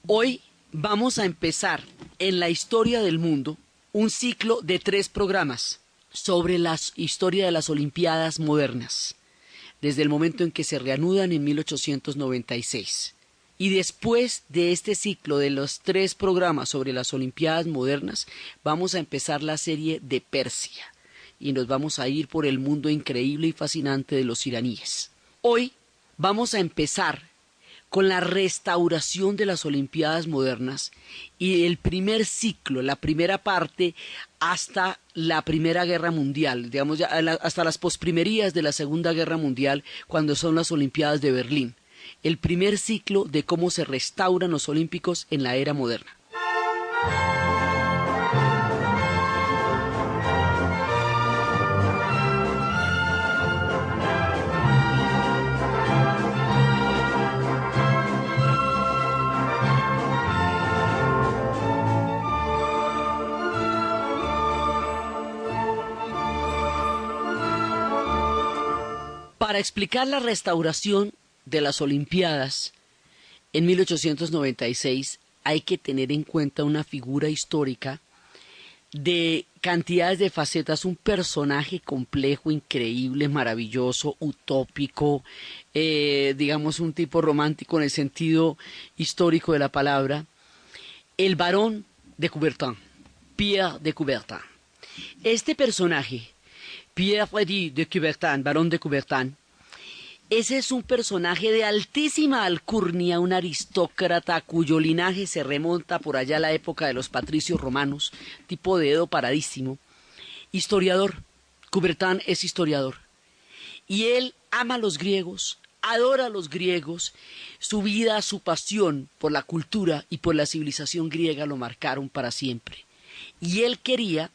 Hoy vamos a empezar en la historia del mundo un ciclo de 3 programas sobre la historia de las Olimpiadas modernas, desde el momento en que se reanudan en 1896. Y después de este ciclo de los 3 programas sobre las Olimpiadas modernas, vamos a empezar la serie de Persia y nos vamos a ir por el mundo increíble y fascinante de los iraníes. Hoy vamos a empezar con la restauración de las Olimpiadas modernas y el primer ciclo, la primera parte, hasta la Primera Guerra Mundial, digamos ya hasta las posprimerías de la Segunda Guerra Mundial, cuando son las Olimpiadas de Berlín. El primer ciclo de cómo se restauran los olímpicos en la era moderna. Para explicar la restauración de las Olimpiadas en 1896 hay que tener en cuenta una figura histórica de cantidades de facetas, un personaje complejo, increíble, maravilloso, utópico, digamos un tipo romántico en el sentido histórico de la palabra, el barón de Coubertin, Pierre de Coubertin. Este personaje, Pierre de Coubertin, barón de Coubertin, ese es un personaje de altísima alcurnia, un aristócrata cuyo linaje se remonta por allá a la época de los patricios romanos, tipo de dedo paradísimo. Historiador, Coubertin es historiador. Y él ama a los griegos, adora a los griegos, su vida, su pasión por la cultura y por la civilización griega lo marcaron para siempre. Y él quería,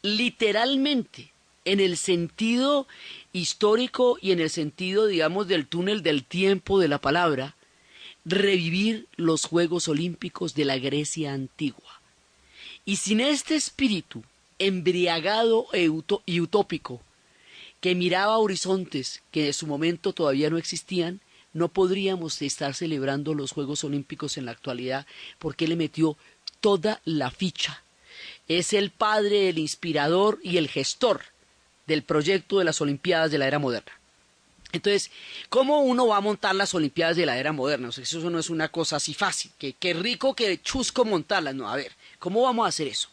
literalmente, en el sentido histórico y en el sentido, digamos, del túnel del tiempo de la palabra, revivir los Juegos Olímpicos de la Grecia antigua. Y sin este espíritu embriagado y utópico, que miraba horizontes que en su momento todavía no existían, no podríamos estar celebrando los Juegos Olímpicos en la actualidad, porque él le metió toda la ficha. Es el padre, el inspirador y el gestor del proyecto de las Olimpiadas de la era moderna. Entonces, ¿cómo uno va a montar las Olimpiadas de la era moderna? O sea, eso no es una cosa así fácil, que rico, que chusco montarlas. No, a ver, ¿cómo vamos a hacer eso?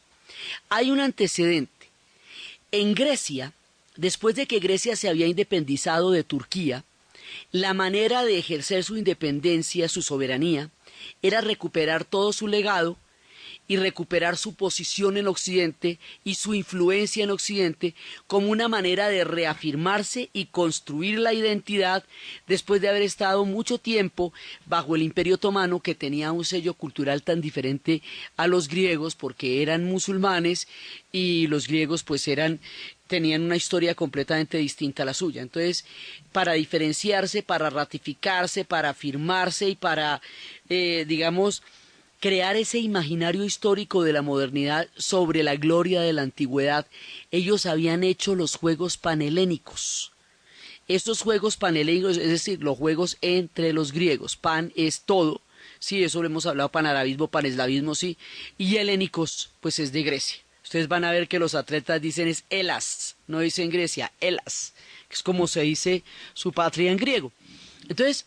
Hay un antecedente. En Grecia, después de que Grecia se había independizado de Turquía, la manera de ejercer su independencia, su soberanía, era recuperar todo su legado y recuperar su posición en Occidente y su influencia en Occidente como una manera de reafirmarse y construir la identidad después de haber estado mucho tiempo bajo el Imperio Otomano, que tenía un sello cultural tan diferente a los griegos porque eran musulmanes y los griegos pues tenían una historia completamente distinta a la suya. Entonces, para diferenciarse, para ratificarse, para afirmarse y para, digamos, crear ese imaginario histórico de la modernidad sobre la gloria de la antigüedad, ellos habían hecho los Juegos Panhelénicos. Estos Juegos Panhelénicos, es decir, los juegos entre los griegos, pan es todo, sí, eso lo hemos hablado, panarabismo, paneslavismo, sí, y helénicos, pues es de Grecia. Ustedes van a ver que los atletas dicen es Elas, no dicen Grecia, Elas, que es como se dice su patria en griego. Entonces,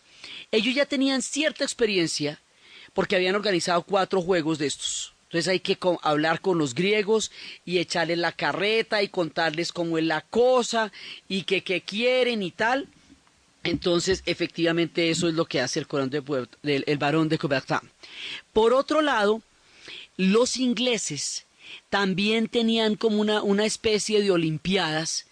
ellos ya tenían cierta experiencia porque habían organizado 4 juegos de estos. Entonces hay que hablar con los griegos y echarles la carreta y contarles cómo es la cosa y qué quieren y tal. Entonces, efectivamente, eso es lo que hace el barón de Coubertin. Por otro lado, los ingleses también tenían como una especie de olimpiadas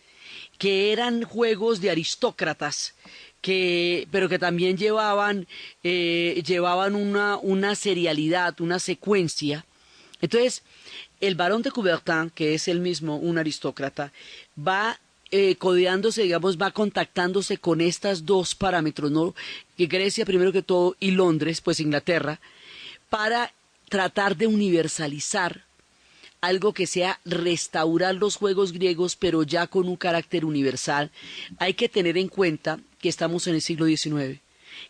que eran juegos de aristócratas, pero que también llevaban una serialidad, una secuencia. Entonces, el barón de Coubertin, que es él mismo un aristócrata, va codeándose, digamos, va contactándose con estas 2 parámetros, ¿no? Que Grecia primero que todo y Londres, pues Inglaterra, para tratar de universalizar algo que sea restaurar los juegos griegos, pero ya con un carácter universal. Hay que tener en cuenta que estamos en el siglo XIX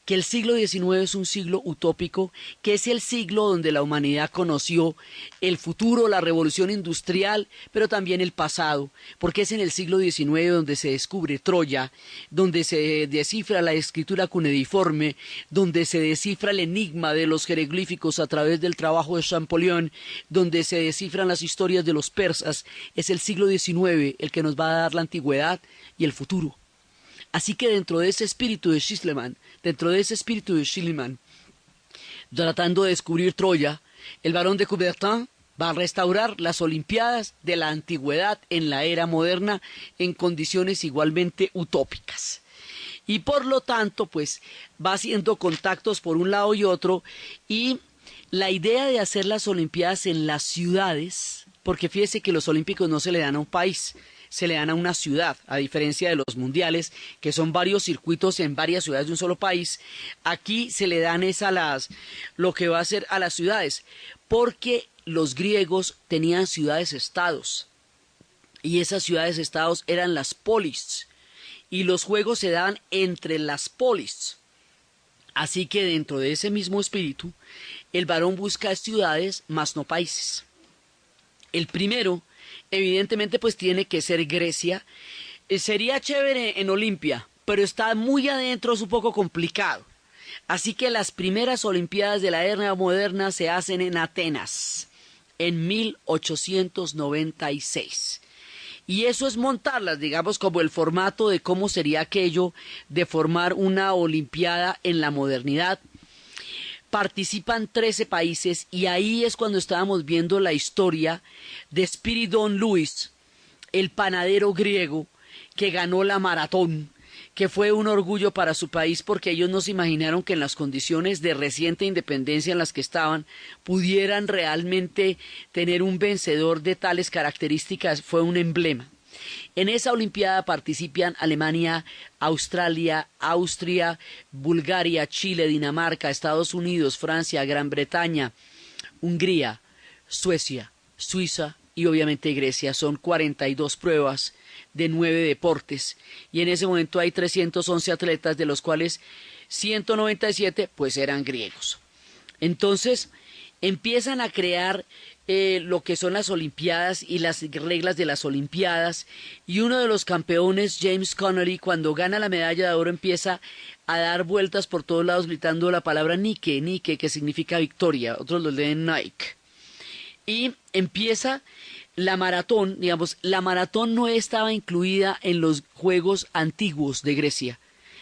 que el siglo XIX es un siglo utópico, que es el siglo donde la humanidad conoció el futuro, la revolución industrial, pero también el pasado, porque es en el siglo XIX donde se descubre Troya, donde se descifra la escritura cuneiforme, donde se descifra el enigma de los jeroglíficos a través del trabajo de Champollion, donde se descifran las historias de los persas. Es el siglo XIX el que nos va a dar la antigüedad y el futuro. Así que dentro de ese espíritu de Schliemann, tratando de descubrir Troya, el barón de Coubertin va a restaurar las Olimpiadas de la antigüedad en la era moderna en condiciones igualmente utópicas. Y por lo tanto, pues, va haciendo contactos por un lado y otro, y la idea de hacer las Olimpiadas en las ciudades, porque fíjese que los Olímpicos no se le dan a un país, se le dan a una ciudad, a diferencia de los mundiales, que son varios circuitos en varias ciudades de un solo país. Aquí se le dan lo que va a ser a las ciudades, porque los griegos tenían ciudades-estados, y esas ciudades-estados eran las polis, y los juegos se daban entre las polis. Así que dentro de ese mismo espíritu, el varón busca ciudades, más no países. El primero, evidentemente, pues tiene que ser Grecia. Sería chévere en Olimpia, pero está muy adentro, es un poco complicado. Así que las primeras Olimpiadas de la era moderna se hacen en Atenas, en 1896. Y eso es montarlas, digamos, como el formato de cómo sería aquello de formar una Olimpiada en la modernidad. Participan 13 países y ahí es cuando estábamos viendo la historia de Spiridon Louis, el panadero griego que ganó la maratón, que fue un orgullo para su país porque ellos no se imaginaron que en las condiciones de reciente independencia en las que estaban pudieran realmente tener un vencedor de tales características. Fue un emblema. En esa Olimpiada participan Alemania, Australia, Austria, Bulgaria, Chile, Dinamarca, Estados Unidos, Francia, Gran Bretaña, Hungría, Suecia, Suiza y obviamente Grecia. Son 42 pruebas de 9 deportes y en ese momento hay 311 atletas, de los cuales 197 pues eran griegos. Entonces empiezan a crear lo que son las Olimpiadas y las reglas de las Olimpiadas, y uno de los campeones, James Connolly, cuando gana la medalla de oro empieza a dar vueltas por todos lados gritando la palabra Nike, Nike, que significa victoria, otros lo leen Nike, y empieza la maratón. Digamos, la maratón no estaba incluida en los Juegos antiguos de Grecia.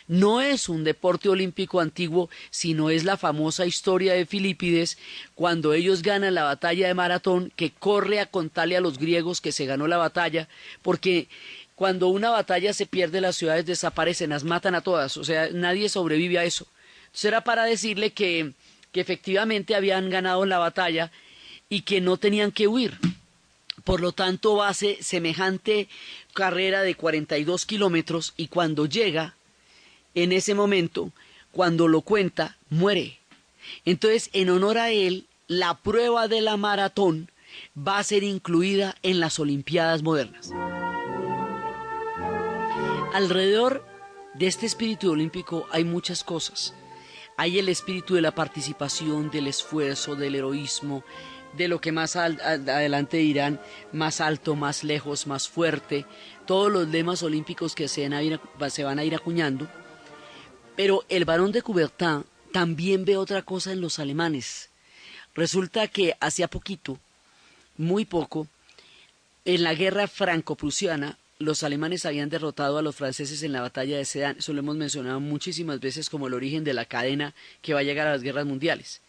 No es un deporte olímpico antiguo, sino es la famosa historia de Filipides, cuando ellos ganan la batalla de Maratón, que corre a contarle a los griegos que se ganó la batalla, porque cuando una batalla se pierde, las ciudades desaparecen, las matan a todas, o sea, nadie sobrevive a eso. Entonces era para decirle que efectivamente habían ganado la batalla y que no tenían que huir. Por lo tanto, hace semejante carrera de 42 kilómetros y cuando llega, en ese momento, cuando lo cuenta, muere. Entonces, en honor a él, la prueba de la maratón va a ser incluida en las Olimpiadas modernas. Alrededor de este espíritu olímpico hay muchas cosas. Hay el espíritu de la participación, del esfuerzo, del heroísmo, de lo que más adelante dirán, más alto, más lejos, más fuerte, todos los lemas olímpicos que se van a ir acuñando. Pero el barón de Coubertin también ve otra cosa en los alemanes. Resulta que hacía poquito, muy poco, en la guerra franco-prusiana, los alemanes habían derrotado a los franceses en la batalla de Sedan. Eso lo hemos mencionado muchísimas veces como el origen de la cadena que va a llegar a las guerras mundiales.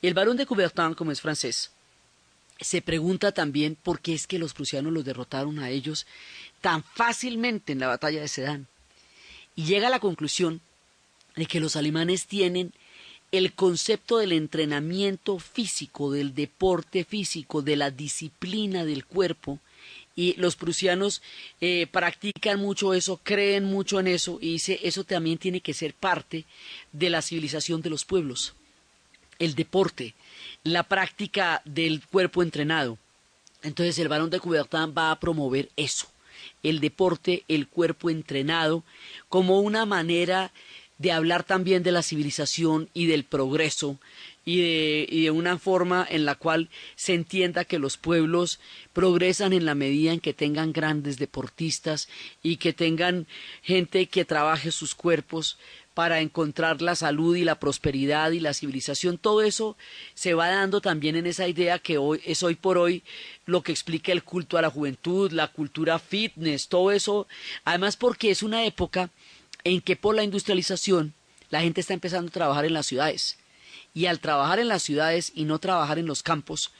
Y el barón de Coubertin, como es francés, se pregunta también por qué es que los prusianos los derrotaron a ellos tan fácilmente en la batalla de Sedan. Y llega a la conclusión de que los alemanes tienen el concepto del entrenamiento físico, del deporte físico, de la disciplina del cuerpo, y los prusianos practican mucho eso, creen mucho en eso, y dice, eso también tiene que ser parte de la civilización de los pueblos. El deporte, la práctica del cuerpo entrenado. Entonces el barón de Coubertin va a promover eso, el deporte, el cuerpo entrenado, como una manera de hablar también de la civilización y del progreso y de una forma en la cual se entienda que los pueblos progresan en la medida en que tengan grandes deportistas y que tengan gente que trabaje sus cuerpos para encontrar la salud y la prosperidad y la civilización. Todo eso se va dando también en esa idea que hoy por hoy lo que explica el culto a la juventud, la cultura fitness, todo eso, además porque es una época en que por la industrialización la gente está empezando a trabajar en las ciudades. Y al trabajar en las ciudades y no trabajar en los campos,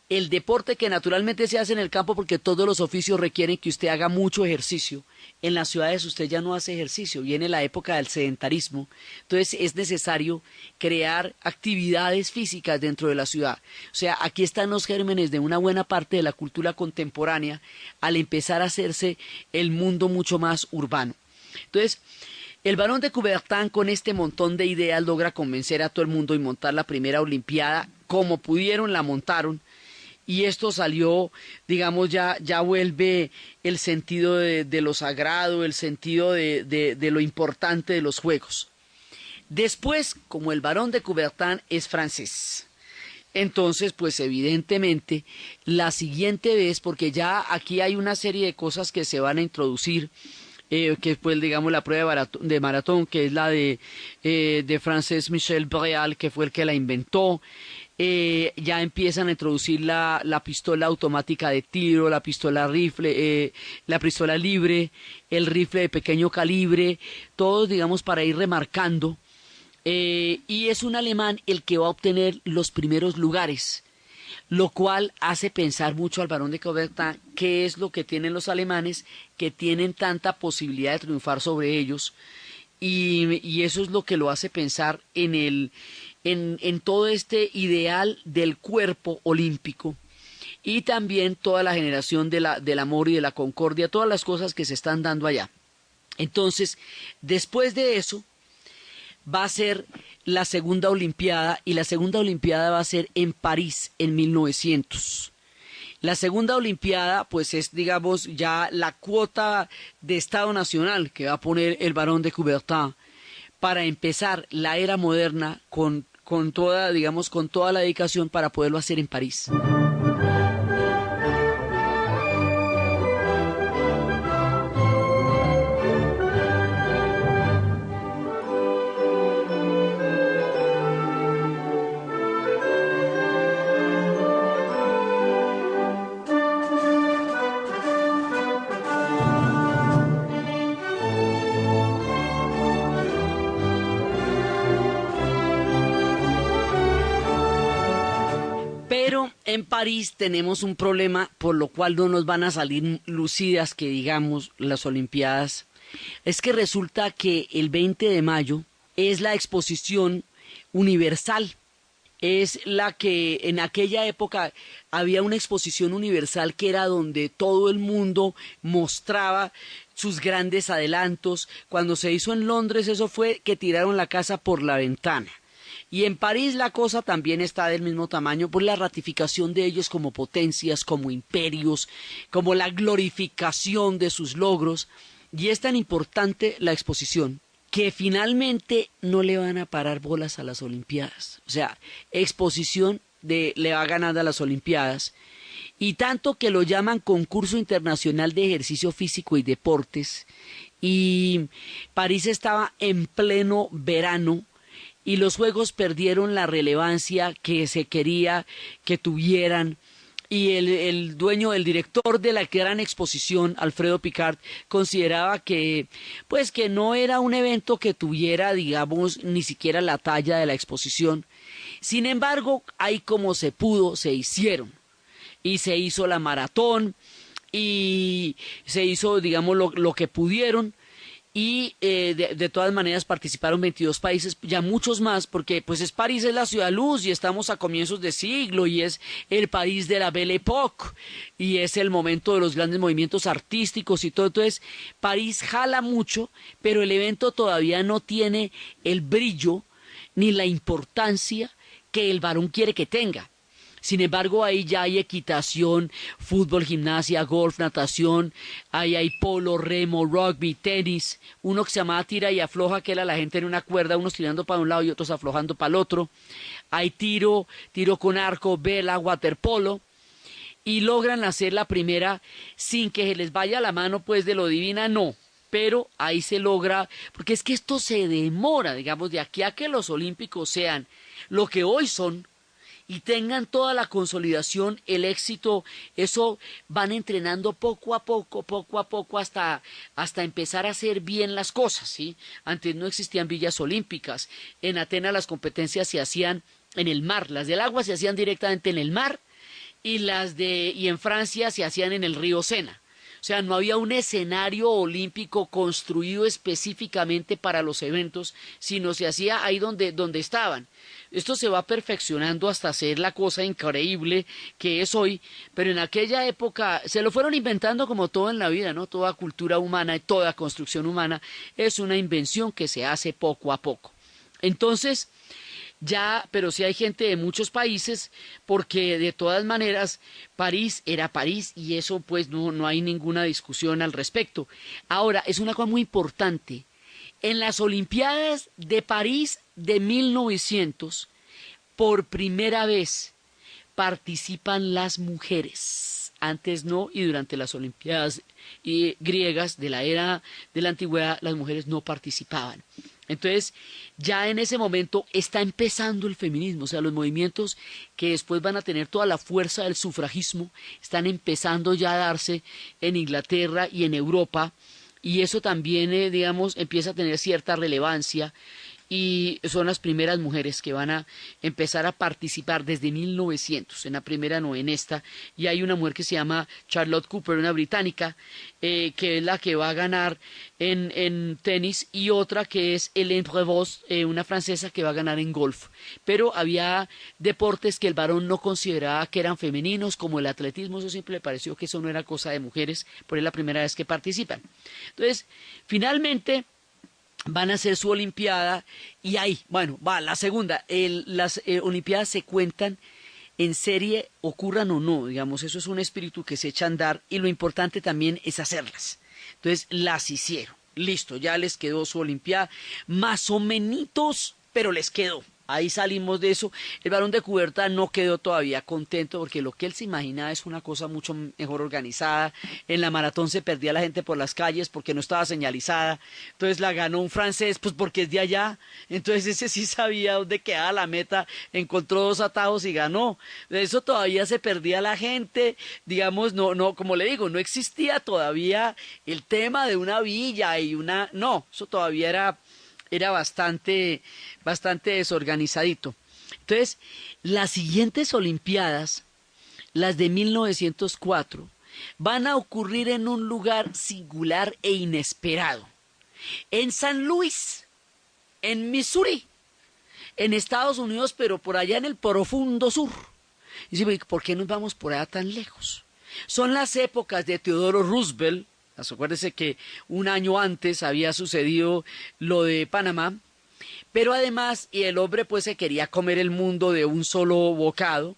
el deporte que naturalmente se hace en el campo, porque todos los oficios requieren que usted haga mucho ejercicio, en las ciudades usted ya no hace ejercicio, viene la época del sedentarismo, entonces es necesario crear actividades físicas dentro de la ciudad. O sea, aquí están los gérmenes de una buena parte de la cultura contemporánea al empezar a hacerse el mundo mucho más urbano. Entonces, el Barón de Coubertin con este montón de ideas logra convencer a todo el mundo y montar la primera Olimpiada. Como pudieron, la montaron. Y esto salió, digamos, ya vuelve el sentido de lo sagrado, el sentido de lo importante de los Juegos. Después, como el Barón de Coubertin es francés, entonces, pues evidentemente, la siguiente vez, porque ya aquí hay una serie de cosas que se van a introducir, que fue, digamos, la prueba de maratón, que es la de Frances Michel Breal, que fue el que la inventó. Ya empiezan a introducir la pistola automática de tiro, la pistola rifle, la pistola libre, el rifle de pequeño calibre, todos, digamos, para ir remarcando. Y es un alemán el que va a obtener los primeros lugares, lo cual hace pensar mucho al Barón de Coubertin qué es lo que tienen los alemanes que tienen tanta posibilidad de triunfar sobre ellos, y eso es lo que lo hace pensar en todo este ideal del cuerpo olímpico, y también toda la generación del amor y de la concordia, todas las cosas que se están dando allá. Entonces, después de eso va a ser la segunda Olimpiada, y la segunda Olimpiada va a ser en París en 1900. La segunda Olimpiada, pues es, digamos, ya la cuota de Estado Nacional que va a poner el Barón de Coubertin para empezar la era moderna con toda, digamos, con toda la dedicación para poderlo hacer en París. Pero en París tenemos un problema por lo cual no nos van a salir lucidas, que digamos, las Olimpiadas. Es que resulta que el 20 de mayo es la exposición universal. Es la que en aquella época había una exposición universal que era donde todo el mundo mostraba sus grandes adelantos. Cuando se hizo en Londres, eso fue que tiraron la casa por la ventana. Y en París la cosa también está del mismo tamaño por la ratificación de ellos como potencias, como imperios, como la glorificación de sus logros. Y es tan importante la exposición que finalmente no le van a parar bolas a las Olimpiadas. O sea, exposición le va ganando a las Olimpiadas. Y tanto que lo llaman Concurso Internacional de Ejercicio Físico y Deportes. Y París estaba en pleno verano, y los Juegos perdieron la relevancia que se quería que tuvieran, y el dueño, el director de la gran exposición, Alfredo Picard, consideraba que no era un evento que tuviera, digamos, ni siquiera la talla de la exposición. Sin embargo, ahí como se pudo, se hicieron, y se hizo la maratón, y se hizo, digamos, lo que pudieron. Y de todas maneras participaron 22 países, ya muchos más, porque pues París es la ciudad luz y estamos a comienzos de siglo y es el país de la Belle Époque y es el momento de los grandes movimientos artísticos y todo. Entonces París jala mucho, pero el evento todavía no tiene el brillo ni la importancia que el Barón quiere que tenga. Sin embargo, ahí ya hay equitación, fútbol, gimnasia, golf, natación, ahí hay polo, remo, rugby, tenis, uno que se llamaba tira y afloja, que era la gente en una cuerda, unos tirando para un lado y otros aflojando para el otro. Hay tiro, tiro con arco, vela, waterpolo, y logran hacer la primera sin que se les vaya la mano pues de lo divina, no. Pero ahí se logra, porque es que esto se demora, digamos, de aquí a que los olímpicos sean lo que hoy son, y tengan toda la consolidación, el éxito, eso van entrenando poco a poco, hasta empezar a hacer bien las cosas, ¿sí? Antes no existían villas olímpicas, en Atenas las competencias se hacían en el mar, las del agua se hacían directamente en el mar, y en Francia se hacían en el río Sena. O sea, no había un escenario olímpico construido específicamente para los eventos, sino se hacía ahí donde estaban. Esto se va perfeccionando hasta ser la cosa increíble que es hoy, pero en aquella época se lo fueron inventando como todo en la vida, ¿no? Toda cultura humana y toda construcción humana es una invención que se hace poco a poco. Entonces, ya, pero sí hay gente de muchos países, porque de todas maneras París era París y eso pues no hay ninguna discusión al respecto. Ahora, es una cosa muy importante. En las Olimpiadas de París de 1900, por primera vez participan las mujeres. Antes no, y durante las Olimpiadas griegas de la era de la antigüedad, las mujeres no participaban. Entonces, ya en ese momento está empezando el feminismo, o sea, los movimientos que después van a tener toda la fuerza del sufragismo, están empezando ya a darse en Inglaterra y en Europa, y eso también, digamos, empieza a tener cierta relevancia, y son las primeras mujeres que van a empezar a participar desde 1900, en la primera, no en esta, y hay una mujer que se llama Charlotte Cooper, una británica, que es la que va a ganar en tenis, y otra que es Hélène Prévost, una francesa que va a ganar en golf. Pero había deportes que el varón no consideraba que eran femeninos, como el atletismo, eso siempre le pareció que eso no era cosa de mujeres, por es la primera vez que participan. Entonces, finalmente van a hacer su olimpiada y ahí, bueno, va la segunda. Las olimpiadas se cuentan en serie, ocurran o no, digamos, eso es un espíritu que se echa a andar y lo importante también es hacerlas. Entonces las hicieron, listo, ya les quedó su olimpiada, más o menos, pero les quedó. Ahí salimos de eso. El Barón de Coubertin no quedó todavía contento porque lo que él se imaginaba es una cosa mucho mejor organizada. En la maratón se perdía la gente por las calles porque no estaba señalizada. Entonces la ganó un francés, pues porque es de allá. Entonces ese sí sabía dónde quedaba la meta, encontró 2 atajos y ganó. De eso todavía se perdía la gente. Digamos, no, como le digo, no existía todavía el tema de una villa y una... No, eso todavía era bastante desorganizadito. Entonces, las siguientes Olimpiadas, las de 1904, van a ocurrir en un lugar singular e inesperado. En San Luis, en Missouri, en Estados Unidos, pero por allá en el profundo sur. Y dice, ¿por qué nos vamos por allá tan lejos? Son las épocas de Teodoro Roosevelt. Acuérdense que un año antes había sucedido lo de Panamá, pero además, y el hombre pues se quería comer el mundo de un solo bocado.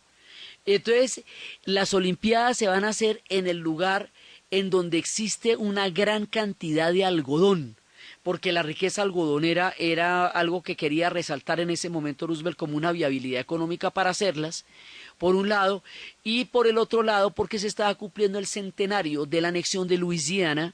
Entonces, las Olimpiadas se van a hacer en el lugar en donde existe una gran cantidad de algodón, porque la riqueza algodonera era algo que quería resaltar en ese momento Roosevelt como una viabilidad económica para hacerlas, por un lado, y por el otro lado porque se estaba cumpliendo el centenario de la anexión de Luisiana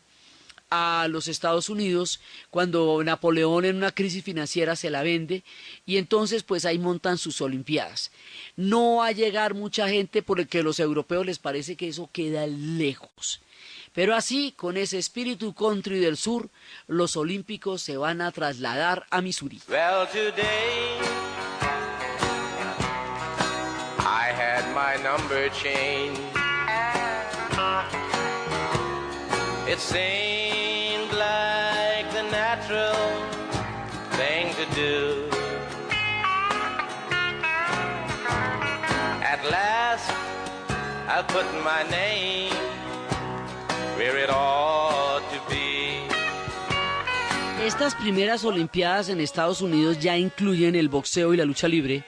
a los Estados Unidos, cuando Napoleón en una crisis financiera se la vende, y entonces pues ahí montan sus Olimpiadas. No va a llegar mucha gente porque a los europeos les parece que eso queda lejos. Pero así, con ese espíritu country del sur, los olímpicos se van a trasladar a Missouri. Well, today I had my number changed. It seemed like the natural thing to do. At last, I put my name where it ought to be. Estas primeras Olimpiadas en Estados Unidos ya incluyen el boxeo y la lucha libre.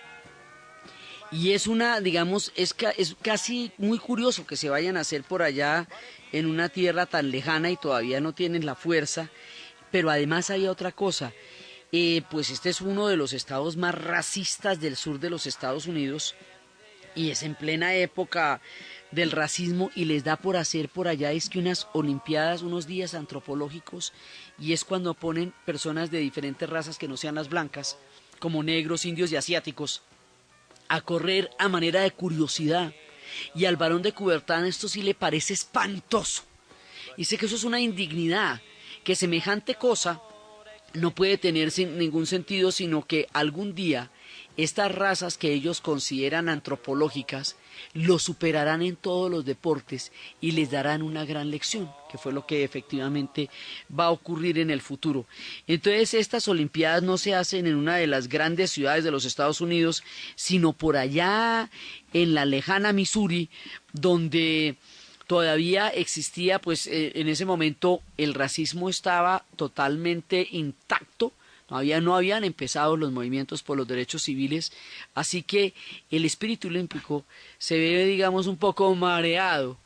Y es una, digamos, es casi muy curioso que se vayan a hacer por allá en una tierra tan lejana y todavía no tienen la fuerza. Pero además hay otra cosa, pues este es uno de los estados más racistas del sur de los Estados Unidos y es en plena época del racismo y les da por hacer por allá es que unas olimpiadas, unos días antropológicos y es cuando ponen personas de diferentes razas que no sean las blancas, como negros, indios y asiáticos, a correr a manera de curiosidad. Y al Barón de Coubertin esto sí le parece espantoso. Dice que eso es una indignidad, que semejante cosa no puede tener ningún sentido, sino que algún día estas razas que ellos consideran antropológicas lo superarán en todos los deportes y les darán una gran lección, que fue lo que efectivamente va a ocurrir en el futuro. Entonces estas Olimpiadas no se hacen en una de las grandes ciudades de los Estados Unidos, sino por allá en la lejana Missouri, donde todavía existía, pues en ese momento el racismo estaba totalmente intacto, no habían empezado los movimientos por los derechos civiles, así que el espíritu olímpico se ve, digamos, un poco mareado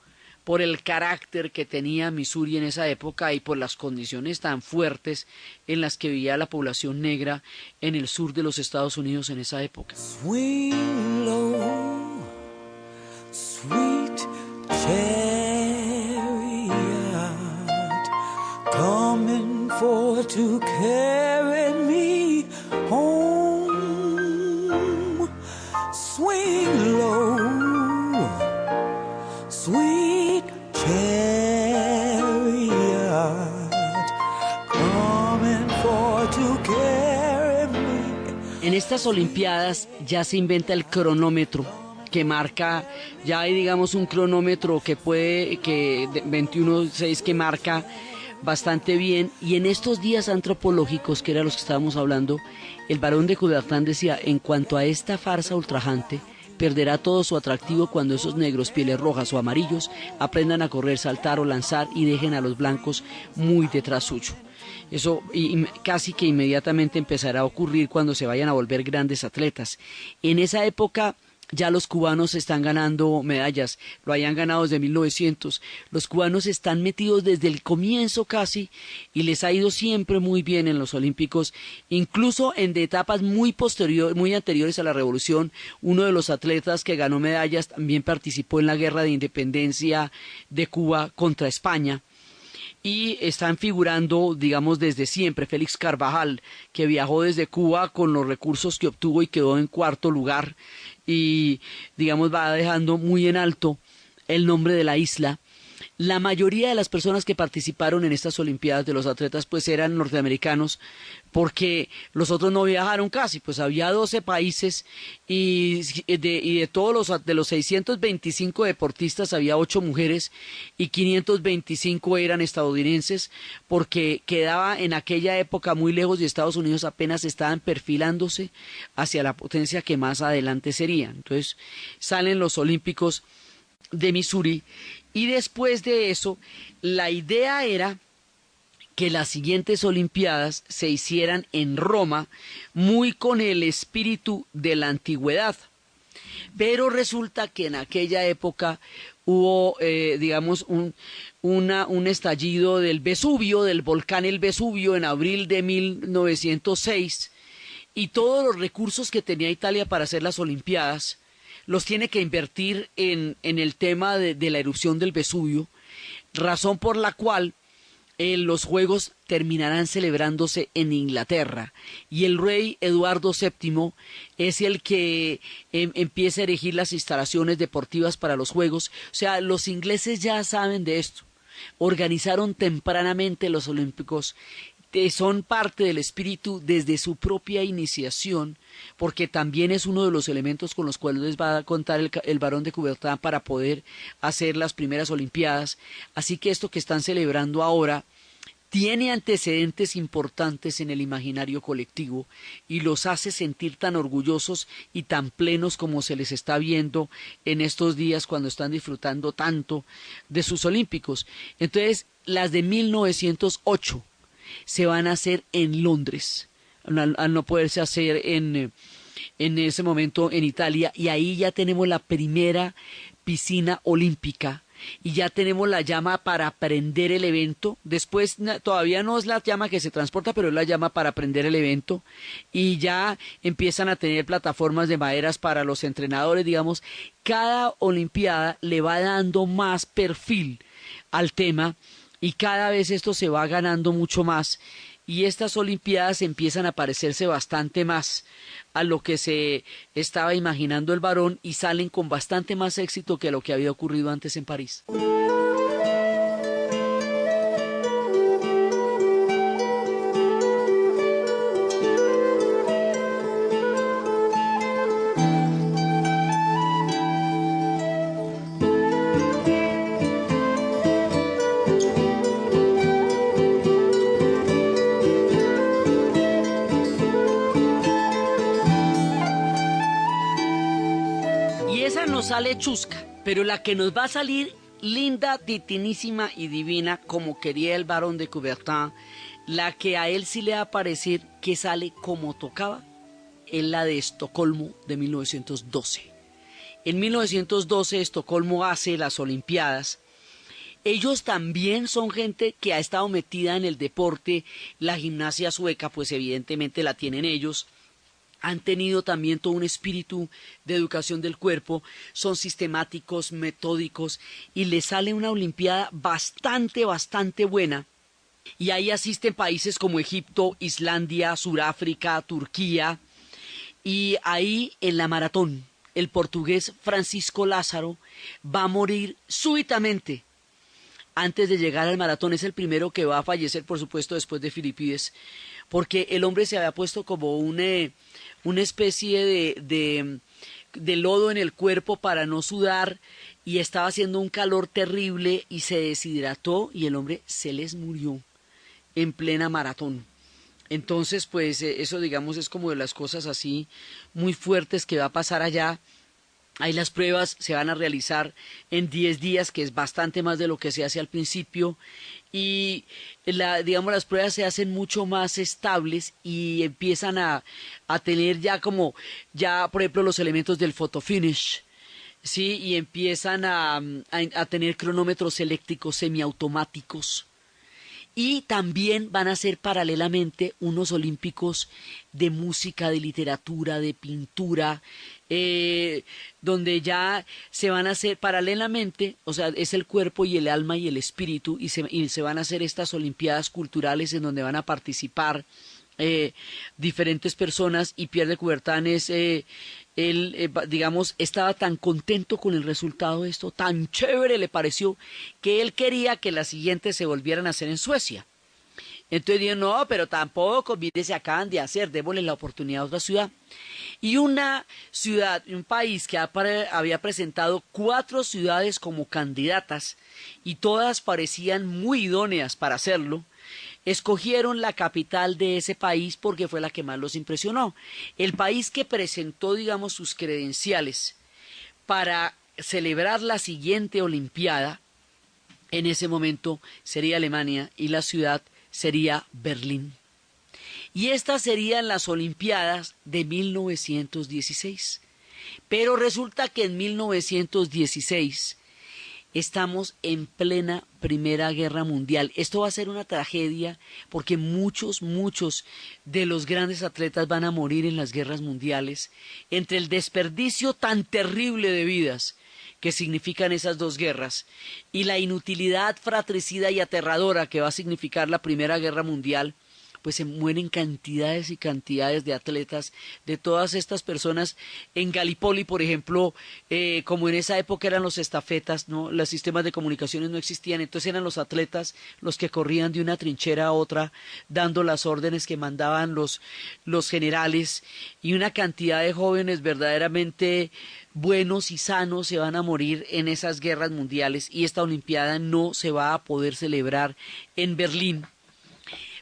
por el carácter que tenía Missouri en esa época y por las condiciones tan fuertes en las que vivía la población negra en el sur de los Estados Unidos en esa época. Swing low, sweet chariot, coming for to carry me home. Swing low, sweet chariot, coming for to carry me. En estas Olimpiadas ya se inventa el cronómetro que marca, ya hay digamos un cronómetro que puede, que 21.6 que marca bastante bien, y en estos días antropológicos, que eran los que estábamos hablando, el Barón de Coubertin decía, en cuanto a esta farsa ultrajante, perderá todo su atractivo cuando esos negros, pieles rojas o amarillos, aprendan a correr, saltar o lanzar y dejen a los blancos muy detrás suyo. Eso casi que inmediatamente empezará a ocurrir cuando se vayan a volver grandes atletas. En esa época ya los cubanos están ganando medallas, lo hayan ganado desde 1900. Los cubanos están metidos desde el comienzo casi y les ha ido siempre muy bien en los Olímpicos, incluso en de etapas muy anteriores a la revolución. Uno de los atletas que ganó medallas también participó en la guerra de independencia de Cuba contra España. Y están figurando, digamos, desde siempre, Félix Carvajal, que viajó desde Cuba con los recursos que obtuvo y quedó en cuarto lugar y, digamos, va dejando muy en alto el nombre de la isla. La mayoría de las personas que participaron en estas Olimpiadas de los atletas pues eran norteamericanos, porque los otros no viajaron casi, pues había 12 países y de todos los 625 deportistas había 8 mujeres y 525 eran estadounidenses, porque quedaba en aquella época muy lejos y Estados Unidos apenas estaban perfilándose hacia la potencia que más adelante sería. Entonces salen los Olímpicos de Missouri y después de eso la idea era que las siguientes Olimpiadas se hicieran en Roma, muy con el espíritu de la antigüedad. Pero resulta que en aquella época hubo, digamos, un estallido del Vesubio, del volcán el Vesubio, en abril de 1906, y todos los recursos que tenía Italia para hacer las Olimpiadas los tiene que invertir en el tema de la erupción del Vesubio, razón por la cual los Juegos terminarán celebrándose en Inglaterra y el rey Eduardo VII es el que empieza a erigir las instalaciones deportivas para los Juegos. O sea, los ingleses ya saben de esto, organizaron tempranamente los Olímpicos, son parte del espíritu desde su propia iniciación, porque también es uno de los elementos con los cuales les va a contar el Barón de Coubertin para poder hacer las primeras Olimpiadas. Así que esto que están celebrando ahora tiene antecedentes importantes en el imaginario colectivo y los hace sentir tan orgullosos y tan plenos como se les está viendo en estos días cuando están disfrutando tanto de sus Olímpicos. Entonces, las de 1908 se van a hacer en Londres, al no poderse hacer en en ese momento en Italia, y ahí ya tenemos la primera piscina olímpica y ya tenemos la llama para prender el evento. Después todavía no es la llama que se transporta, pero es la llama para prender el evento, y ya empiezan a tener plataformas de maderas para los entrenadores. Digamos, cada olimpiada le va dando más perfil al tema y cada vez esto se va ganando mucho más, y estas olimpiadas empiezan a parecerse bastante más a lo que se estaba imaginando el varón, y salen con bastante más éxito que lo que había ocurrido antes en París. Y esa nos sale chusca, pero la que nos va a salir linda, titinísima y divina, como quería el Barón de Coubertin, la que a él sí le va a parecer que sale como tocaba, es la de Estocolmo de 1912. En 1912 Estocolmo hace las Olimpiadas. Ellos también son gente que ha estado metida en el deporte. La gimnasia sueca, pues evidentemente la tienen ellos. Han tenido también todo un espíritu de educación del cuerpo, son sistemáticos, metódicos, y les sale una olimpiada bastante buena. Y ahí asisten países como Egipto, Islandia, Suráfrica, Turquía, y ahí en la maratón el portugués Francisco Lázaro va a morir súbitamente antes de llegar al maratón. Es el primero que va a fallecer, por supuesto, después de Filipides, porque el hombre se había puesto como una especie de lodo en el cuerpo para no sudar, y estaba haciendo un calor terrible y se deshidrató, y el hombre se les murió en plena maratón. Entonces, pues eso, digamos, es como de las cosas así muy fuertes que va a pasar allá. Ahí las pruebas se van a realizar en 10 días, que es bastante más de lo que se hace al principio, y digamos, las pruebas se hacen mucho más estables y empiezan a tener ya como, ya por ejemplo, los elementos del photofinish, ¿sí? Y empiezan a tener cronómetros eléctricos semiautomáticos. Y también van a ser paralelamente unos olímpicos de música, de literatura, de pintura, donde ya se van a hacer paralelamente, o sea, es el cuerpo y el alma y el espíritu, y se van a hacer estas olimpiadas culturales en donde van a participar diferentes personas. Y Pierre de Coubertin es... él, digamos, estaba tan contento con el resultado de esto, tan chévere le pareció, que él quería que las siguientes se volvieran a hacer en Suecia. Entonces dijo, no, pero tampoco, mire, se acaban de hacer, démosle la oportunidad a otra ciudad. Y una ciudad, un país que había presentado 4 ciudades como candidatas, y todas parecían muy idóneas para hacerlo, escogieron la capital de ese país porque fue la que más los impresionó. El país que presentó, digamos, sus credenciales para celebrar la siguiente Olimpiada, en ese momento sería Alemania, y la ciudad sería Berlín. Y estas serían las Olimpiadas de 1916. Pero resulta que en 1916... estamos en plena Primera Guerra Mundial. Esto va a ser una tragedia porque muchos de los grandes atletas van a morir en las guerras mundiales, entre el desperdicio tan terrible de vidas que significan esas dos guerras y la inutilidad fratricida y aterradora que va a significar la Primera Guerra Mundial. Pues se mueren cantidades y cantidades de atletas, de todas estas personas. En Gallipoli, por ejemplo, como en esa época eran los estafetas, ¿no? Los sistemas de comunicaciones no existían, entonces eran los atletas los que corrían de una trinchera a otra, dando las órdenes que mandaban los generales, y una cantidad de jóvenes verdaderamente buenos y sanos se van a morir en esas guerras mundiales, y esta Olimpiada no se va a poder celebrar en Berlín.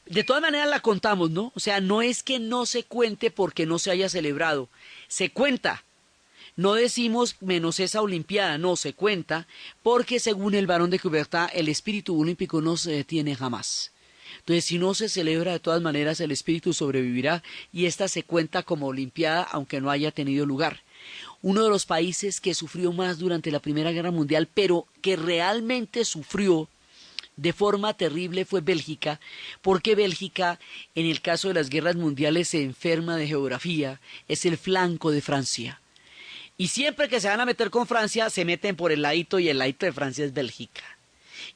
De todas maneras la contamos, ¿no? O sea, no es que no se cuente porque no se haya celebrado, se cuenta. No decimos menos esa Olimpiada, no, se cuenta porque según el Barón de Coubertin el espíritu olímpico no se detiene jamás. Entonces, si no se celebra, de todas maneras el espíritu sobrevivirá y esta se cuenta como olimpiada aunque no haya tenido lugar. Uno de los países que sufrió más durante la Primera Guerra Mundial, pero que realmente sufrió de forma terrible, fue Bélgica, porque Bélgica, en el caso de las guerras mundiales, se enferma de geografía, es el flanco de Francia. Y siempre que se van a meter con Francia, se meten por el ladito y el ladito de Francia es Bélgica.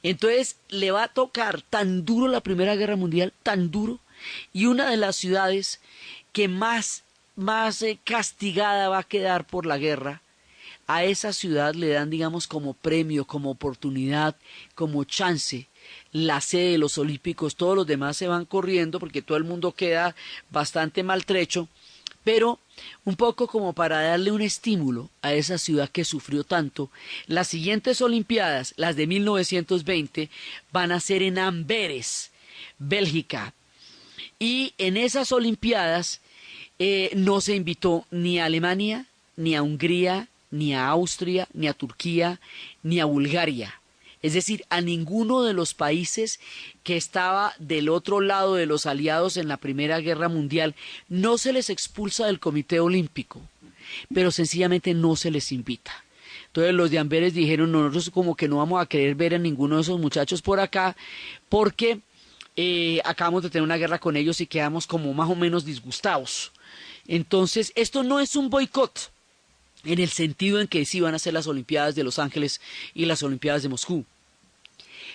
Entonces le va a tocar tan duro la Primera Guerra Mundial, tan duro, y una de las ciudades que más castigada va a quedar por la guerra, a esa ciudad le dan, digamos, como premio, como oportunidad, como chance, la sede de los Olímpicos. Todos los demás se van corriendo porque todo el mundo queda bastante maltrecho, pero un poco como para darle un estímulo a esa ciudad que sufrió tanto. Las siguientes Olimpiadas, las de 1920, van a ser en Amberes, Bélgica, y en esas Olimpiadas no se invitó ni a Alemania, ni a Hungría, ni a Austria, ni a Turquía, ni a Bulgaria. Es decir, a ninguno de los países que estaba del otro lado de los aliados en la Primera Guerra Mundial. No se les expulsa del Comité Olímpico, pero sencillamente no se les invita. Entonces los de Amberes dijeron, no, nosotros como que no vamos a querer ver a ninguno de esos muchachos por acá, porque acabamos de tener una guerra con ellos y quedamos como más o menos disgustados. Entonces, esto no es un boicot, en el sentido en que sí van a ser las Olimpiadas de Los Ángeles y las Olimpiadas de Moscú,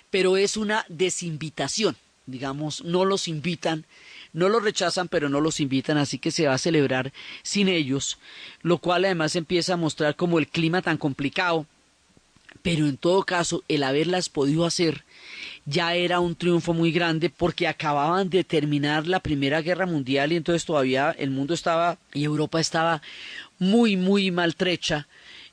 pero es una desinvitación, digamos, no los invitan, no los rechazan, pero no los invitan, así que se va a celebrar sin ellos, lo cual además empieza a mostrar como el clima tan complicado, pero en todo caso, el haberlas podido hacer ya era un triunfo muy grande porque acababan de terminar la Primera Guerra Mundial y entonces todavía el mundo estaba y Europa estaba muy maltrecha.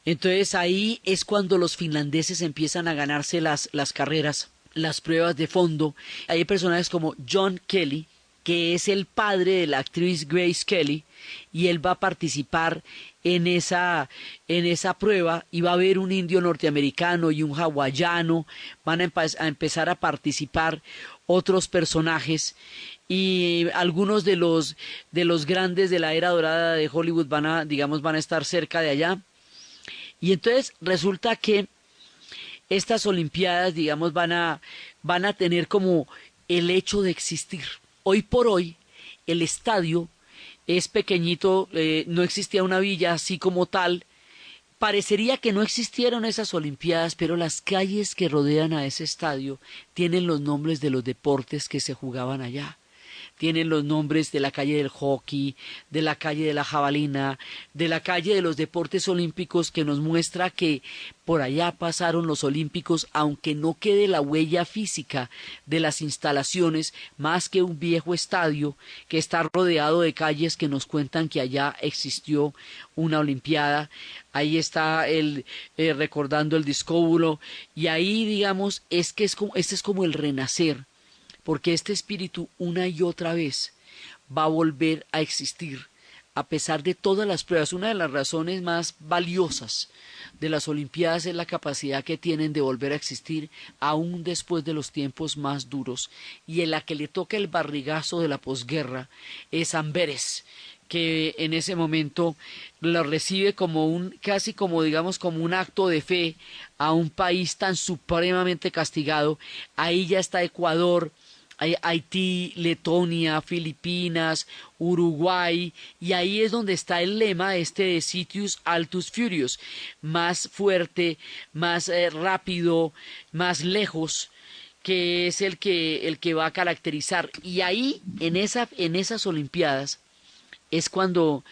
Entonces ahí es cuando los finlandeses empiezan a ganarse las carreras, las pruebas de fondo. Hay personajes como John Kelly, que es el padre de la actriz Grace Kelly, y él va a participar en esa prueba, y va a haber un indio norteamericano y un hawaiano, van a empezar a participar otros personajes, y algunos de los grandes de la era dorada de Hollywood van a estar cerca de allá. Y entonces resulta que estas Olimpiadas, digamos, van a tener como el hecho de existir. Hoy por hoy, el estadio es pequeñito, no existía una villa así como tal. Parecería que no existieron esas Olimpiadas, pero las calles que rodean a ese estadio tienen los nombres de los deportes que se jugaban allá. Tienen los nombres de la calle del hockey, de la calle de la jabalina, de la calle de los deportes olímpicos, que nos muestra que por allá pasaron los olímpicos, aunque no quede la huella física de las instalaciones, más que un viejo estadio que está rodeado de calles que nos cuentan que allá existió una olimpiada. Ahí está recordando el discóbulo, y ahí, digamos, este es como el renacer, porque este espíritu una y otra vez va a volver a existir a pesar de todas las pruebas. Una de las razones más valiosas de las Olimpiadas es la capacidad que tienen de volver a existir aún después de los tiempos más duros, y en la que le toca el barrigazo de la posguerra es Amberes, que en ese momento lo recibe como casi como digamos como un acto de fe a un país tan supremamente castigado. Ahí ya está Ecuador, Haití, Letonia, Filipinas, Uruguay, y ahí es donde está el lema de Citius Altus Furius, más fuerte, más rápido, más lejos, que es el que va a caracterizar. Y ahí, en esas Olimpiadas, es cuando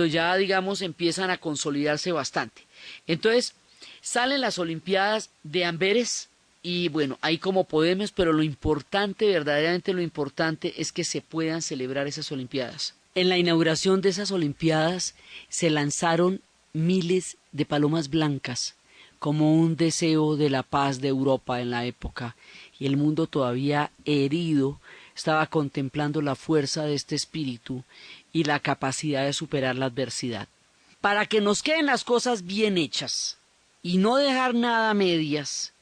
ya, digamos, empiezan a consolidarse bastante. Entonces, salen las Olimpiadas de Amberes, y bueno, ahí como podemos, pero lo importante, verdaderamente lo importante, es que se puedan celebrar esas Olimpiadas. En la inauguración de esas Olimpiadas se lanzaron miles de palomas blancas, como un deseo de la paz de Europa en la época, y el mundo todavía herido estaba contemplando la fuerza de este espíritu y la capacidad de superar la adversidad. Para que nos queden las cosas bien hechas y no dejar nada a medias,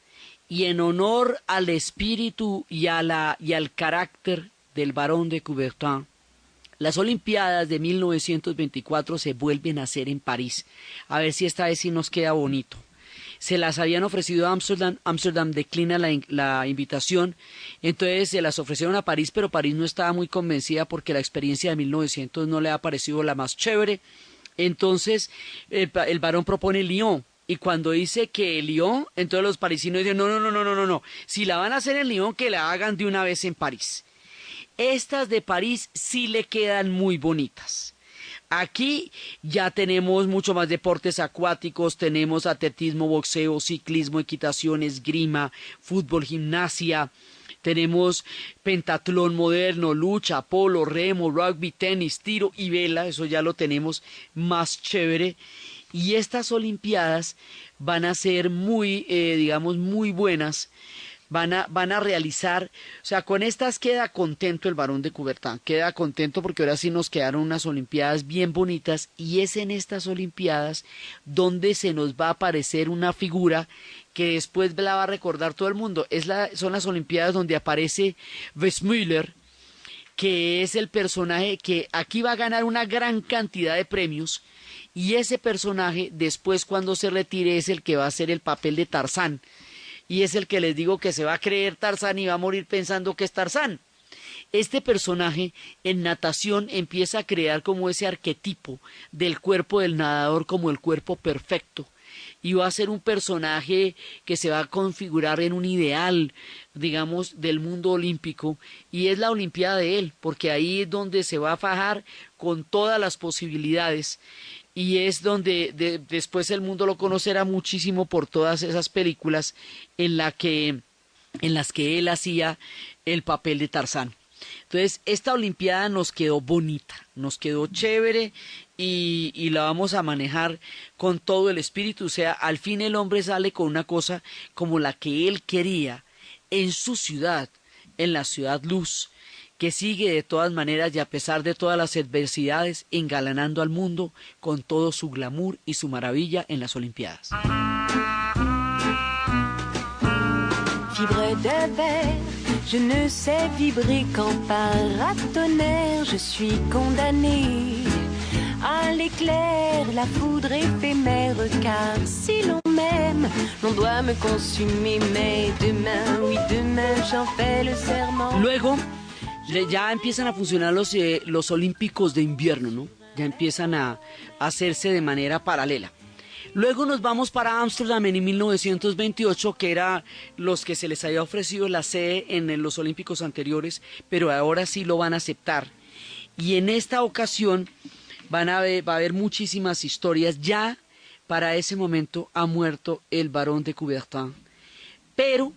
y en honor al espíritu y al carácter del barón de Coubertin, las Olimpiadas de 1924 se vuelven a hacer en París. A ver si esta vez sí nos queda bonito. Se las habían ofrecido a Ámsterdam, Ámsterdam declina la invitación, entonces se las ofrecieron a París, pero París no estaba muy convencida porque la experiencia de 1900 no le ha parecido la más chévere. Entonces el barón propone Lyon, y cuando dice que Lyon, entonces los parisinos dicen no, si la van a hacer en Lyon, que la hagan de una vez en París. Estas de París sí le quedan muy bonitas. Aquí ya tenemos mucho más deportes acuáticos, tenemos atletismo, boxeo, ciclismo, equitación, esgrima, fútbol, gimnasia, tenemos pentatlón moderno, lucha, polo, remo, rugby, tenis, tiro y vela, eso ya lo tenemos más chévere. Y estas Olimpiadas van a ser muy, digamos, muy buenas. Van a realizar, o sea, con estas queda contento el barón de Coubertin, queda contento porque ahora sí nos quedaron unas Olimpiadas bien bonitas, y es en estas Olimpiadas donde se nos va a aparecer una figura que después la va a recordar todo el mundo. Son las Olimpiadas donde aparece Weissmuller, que es el personaje que aquí va a ganar una gran cantidad de premios, y ese personaje después cuando se retire es el que va a hacer el papel de Tarzán. Y es el que les digo que se va a creer Tarzán y va a morir pensando que es Tarzán. Este personaje en natación empieza a crear como ese arquetipo del cuerpo del nadador como el cuerpo perfecto. Y va a ser un personaje que se va a configurar en un ideal, digamos, del mundo olímpico. Y es la Olimpiada de él, porque ahí es donde se va a fajar con todas las posibilidades. Y es donde después el mundo lo conocerá muchísimo por todas esas películas en las que él hacía el papel de Tarzán. Entonces, esta Olimpiada nos quedó bonita, nos quedó chévere y la vamos a manejar con todo el espíritu. O sea, al fin el hombre sale con una cosa como la que él quería en su ciudad, en la ciudad luz, que sigue de todas maneras y a pesar de todas las adversidades, engalanando al mundo con todo su glamour y su maravilla en las Olimpiadas. Fibre de verre, je ne sais vibrer qu'en paratonnerre, je suis condamné à l'éclair, la foudre éphémère, car si l'on m'aime, l'on doit me consumer, mais demain, oui demain, j'en fais le serment. Luego, ya empiezan a funcionar los Olímpicos de invierno, ¿no? Ya empiezan a hacerse de manera paralela. Luego nos vamos para Ámsterdam en 1928, que era los que se les había ofrecido la sede en los Olímpicos anteriores, pero ahora sí lo van a aceptar. Y en esta ocasión va a haber muchísimas historias. Ya para ese momento ha muerto el barón de Coubertin, pero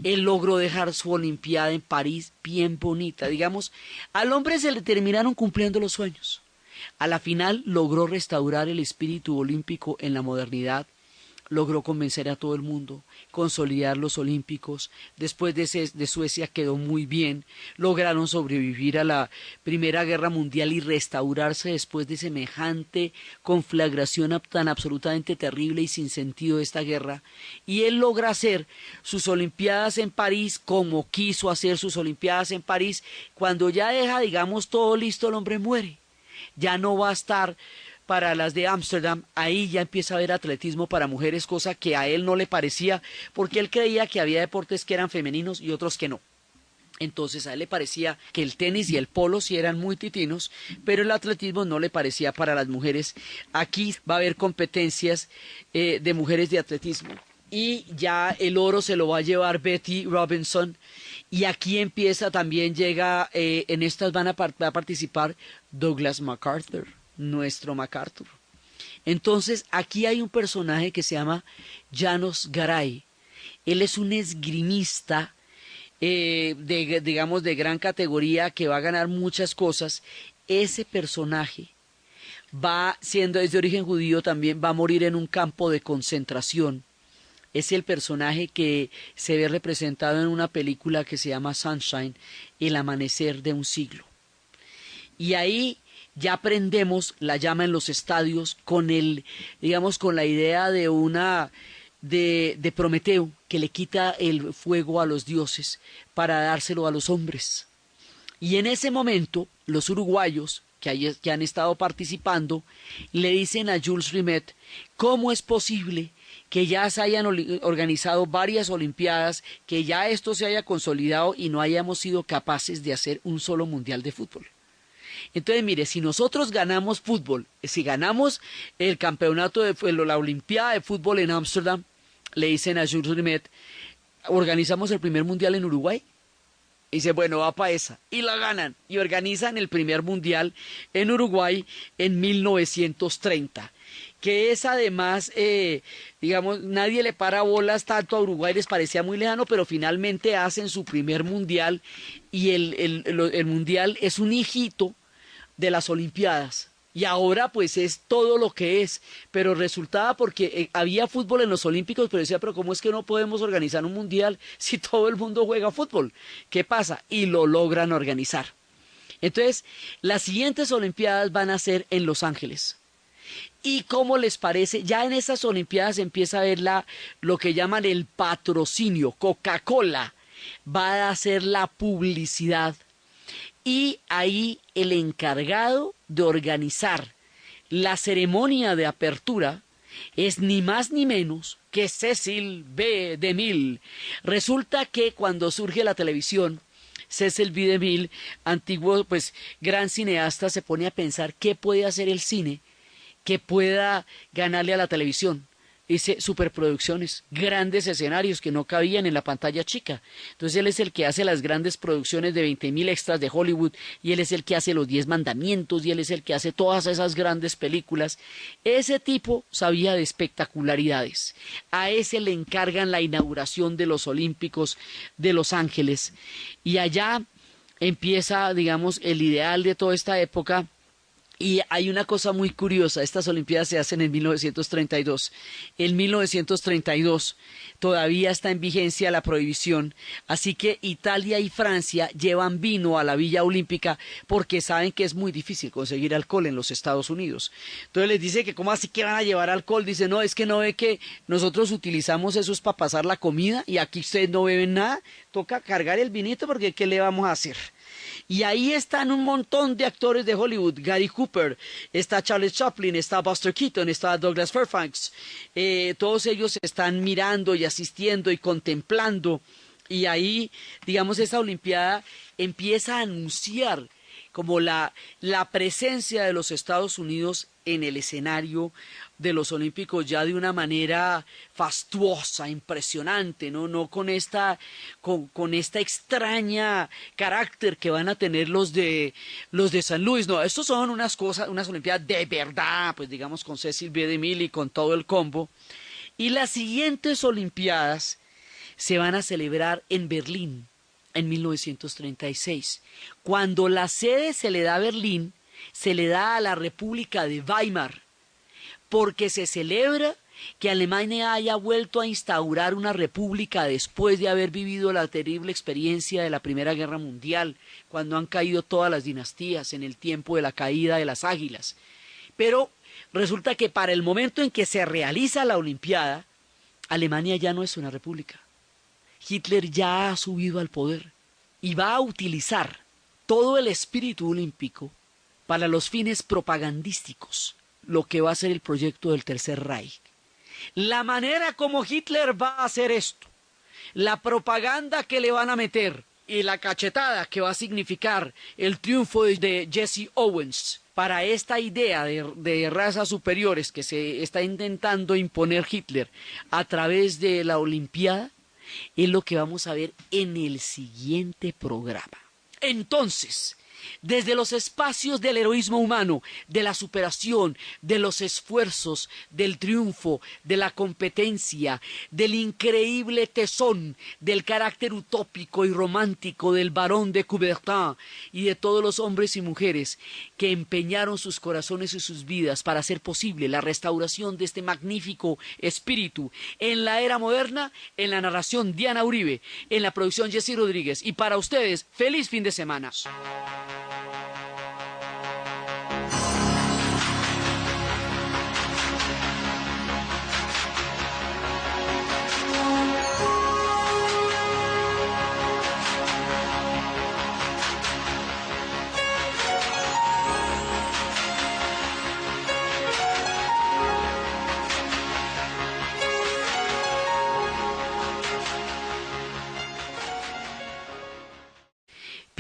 él logró dejar su Olimpiada en París bien bonita. Digamos, al hombre se le terminaron cumpliendo los sueños. A la final logró restaurar el espíritu olímpico en la modernidad, logró convencer a todo el mundo, consolidar los Olímpicos. Después de Suecia quedó muy bien, lograron sobrevivir a la Primera Guerra Mundial y restaurarse después de semejante conflagración tan absolutamente terrible y sin sentido de esta guerra. Y él logra hacer sus Olimpiadas en París como quiso hacer sus Olimpiadas en París. Cuando ya deja, digamos, todo listo, el hombre muere. Ya no va a estar para las de Ámsterdam. Ahí ya empieza a haber atletismo para mujeres, cosa que a él no le parecía, porque él creía que había deportes que eran femeninos y otros que no. Entonces a él le parecía que el tenis y el polo sí eran muy titinos, pero el atletismo no le parecía para las mujeres. Aquí va a haber competencias de mujeres de atletismo. Y ya el oro se lo va a llevar Betty Robinson. Y aquí empieza, también llega, en estas va a participar Douglas MacArthur, nuestro MacArthur. Entonces aquí hay un personaje que se llama János Garay. Él es un esgrimista, digamos, de gran categoría, que va a ganar muchas cosas. Ese personaje va, siendo es de origen judío, también va a morir en un campo de concentración. Es el personaje que se ve representado en una película que se llama Sunshine, El amanecer de un siglo. Y ahí ya prendemos la llama en los estadios con con la idea de una de Prometeo, que le quita el fuego a los dioses para dárselo a los hombres. Y en ese momento, los uruguayos que han estado participando le dicen a Jules Rimet cómo es posible que ya se hayan organizado varias olimpiadas, que ya esto se haya consolidado y no hayamos sido capaces de hacer un solo mundial de fútbol. Entonces, mire, si nosotros ganamos fútbol, si ganamos el campeonato la olimpiada de fútbol en Ámsterdam, le dicen a Jules Rimet, organizamos el primer mundial en Uruguay. Y dice, bueno, va para esa. Y la ganan. Y organizan el primer mundial en Uruguay en 1930. Que es además, digamos, nadie le para bolas tanto a Uruguay, les parecía muy lejano, pero finalmente hacen su primer mundial. Y el mundial es un hijito de las Olimpiadas. Y ahora pues es todo lo que es, pero resultaba porque había fútbol en los Olímpicos, pero decía, pero ¿cómo es que no podemos organizar un mundial si todo el mundo juega fútbol? ¿Qué pasa? Y lo logran organizar. Entonces, las siguientes Olimpiadas van a ser en Los Ángeles. ¿Y cómo les parece? Ya en esas Olimpiadas empieza a ver lo que llaman el patrocinio. Coca-Cola va a hacer la publicidad. Y ahí el encargado de organizar la ceremonia de apertura es ni más ni menos que Cecil B. DeMille. Resulta que cuando surge la televisión, Cecil B. DeMille, antiguo pues gran cineasta, se pone a pensar qué puede hacer el cine que pueda ganarle a la televisión. Dice superproducciones, grandes escenarios que no cabían en la pantalla chica. Entonces él es el que hace las grandes producciones de 20.000 extras de Hollywood, y él es el que hace los 10 mandamientos, y él es el que hace todas esas grandes películas. Ese tipo sabía de espectacularidades. A ese le encargan la inauguración de los Olímpicos de Los Ángeles. Y allá empieza, digamos, el ideal de toda esta época. Y hay una cosa muy curiosa, estas Olimpiadas se hacen en 1932. En 1932 todavía está en vigencia la prohibición, así que Italia y Francia llevan vino a la Villa Olímpica porque saben que es muy difícil conseguir alcohol en los Estados Unidos. Entonces les dice que ¿cómo así que van a llevar alcohol? Dice, no, es que no ve que nosotros utilizamos esos para pasar la comida y aquí ustedes no beben nada, toca cargar el vinito porque ¿qué le vamos a hacer? Y ahí están un montón de actores de Hollywood, Gary Cooper, está Charles Chaplin, está Buster Keaton, está Douglas Fairbanks, todos ellos están mirando y asistiendo y contemplando, y ahí, digamos, esa Olimpiada empieza a anunciar como la presencia de los Estados Unidos en el escenario de los Olímpicos ya de una manera fastuosa, impresionante, no con esta extraña carácter que van a tener los de San Luis. No, estos son unas Olimpiadas de verdad, pues digamos con Cecil B. DeMille y con todo el combo. Y las siguientes Olimpiadas se van a celebrar en Berlín en 1936. Cuando la sede se le da a Berlín, se le da a la República de Weimar, porque se celebra que Alemania haya vuelto a instaurar una república después de haber vivido la terrible experiencia de la Primera Guerra Mundial, cuando han caído todas las dinastías en el tiempo de la caída de las águilas. Pero resulta que para el momento en que se realiza la Olimpiada, Alemania ya no es una república. Hitler ya ha subido al poder y va a utilizar todo el espíritu olímpico para los fines propagandísticos, lo que va a ser el proyecto del Tercer Reich. La manera como Hitler va a hacer esto, la propaganda que le van a meter y la cachetada que va a significar el triunfo de Jesse Owens para esta idea de razas superiores que se está intentando imponer Hitler a través de la Olimpiada, es lo que vamos a ver en el siguiente programa. Entonces, desde los espacios del heroísmo humano, de la superación, de los esfuerzos, del triunfo, de la competencia, del increíble tesón, del carácter utópico y romántico del barón de Coubertin y de todos los hombres y mujeres que empeñaron sus corazones y sus vidas para hacer posible la restauración de este magnífico espíritu en la era moderna, en la narración Diana Uribe, en la producción Jessy Rodríguez, y para ustedes, feliz fin de semana.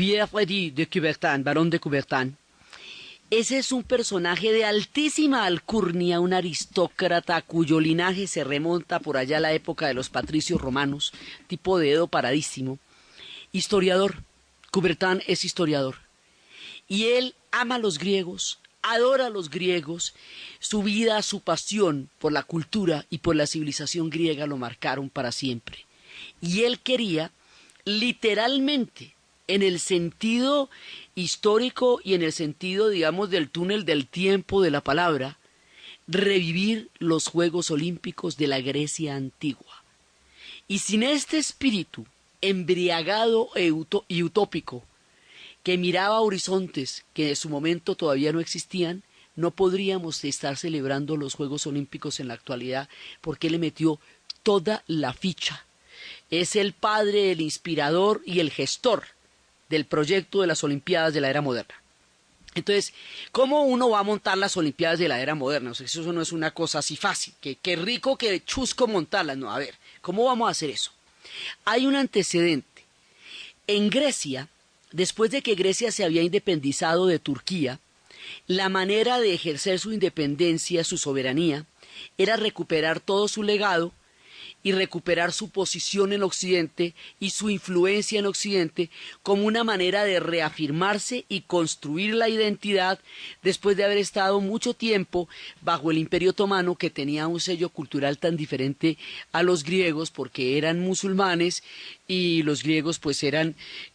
Pierre de Coubertin, barón de Coubertin. Ese es un personaje de altísima alcurnia, un aristócrata cuyo linaje se remonta por allá a la época de los patricios romanos, tipo de Edo paradísimo. Historiador, Coubertin es historiador. Y él ama a los griegos, adora a los griegos, su vida, su pasión por la cultura y por la civilización griega lo marcaron para siempre. Y él quería, literalmente, en el sentido histórico y en el sentido, digamos, del túnel del tiempo de la palabra, revivir los Juegos Olímpicos de la Grecia antigua. Y sin este espíritu embriagado y utópico, que miraba horizontes que en su momento todavía no existían, no podríamos estar celebrando los Juegos Olímpicos en la actualidad, porque él le metió toda la ficha. Es el padre, el inspirador y el gestor del proyecto de las Olimpiadas de la era moderna. Entonces, ¿cómo uno va a montar las Olimpiadas de la era moderna? O sea, eso no es una cosa así fácil, que rico, que chusco montarlas. No, a ver, ¿cómo vamos a hacer eso? Hay un antecedente. En Grecia, después de que Grecia se había independizado de Turquía, la manera de ejercer su independencia, su soberanía, era recuperar todo su legado y recuperar su posición en Occidente y su influencia en Occidente como una manera de reafirmarse y construir la identidad después de haber estado mucho tiempo bajo el Imperio Otomano, que tenía un sello cultural tan diferente a los griegos porque eran musulmanes y los griegos pues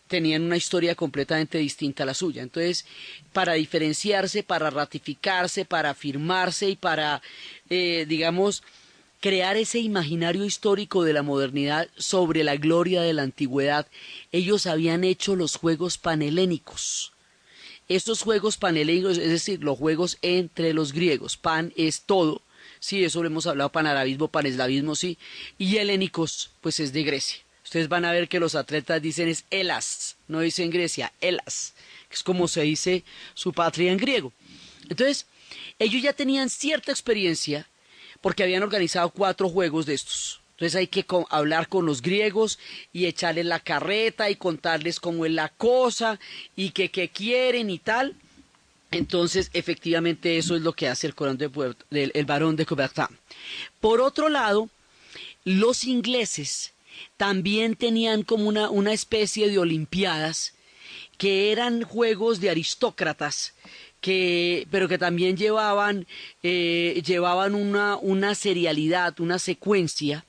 tenían una historia completamente distinta a la suya. Entonces, para diferenciarse, para ratificarse, para afirmarse y para, digamos, crear ese imaginario histórico de la modernidad sobre la gloria de la antigüedad, ellos habían hecho los Juegos Panhelénicos. Estos Juegos Panhelénicos, es decir, los juegos entre los griegos, pan es todo, sí, eso lo hemos hablado, panarabismo, paneslavismo, sí, y helénicos, pues es de Grecia. Ustedes van a ver que los atletas dicen es Elas, no dicen Grecia, Elas, que es como se dice su patria en griego. Entonces, ellos ya tenían cierta experiencia porque habían organizado 4 juegos de estos. Entonces hay que hablar con los griegos y echarles la carreta y contarles cómo es la cosa y qué quieren y tal. Entonces, efectivamente, eso es lo que hace el barón de Coubertin. Por otro lado, los ingleses también tenían como una especie de olimpiadas que eran juegos de aristócratas, pero que también llevaban una serialidad, una secuencia.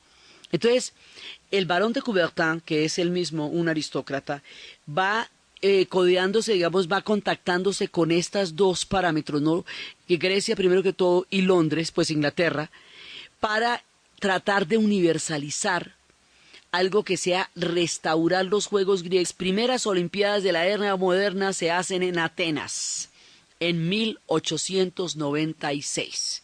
Entonces, el barón de Coubertin, que es él mismo un aristócrata, va codeándose, digamos, va contactándose con estas dos parámetros, ¿no? Que Grecia primero que todo y Londres, pues Inglaterra, para tratar de universalizar algo que sea restaurar los Juegos griegos. Primeras Olimpiadas de la era moderna se hacen en Atenas en 1896.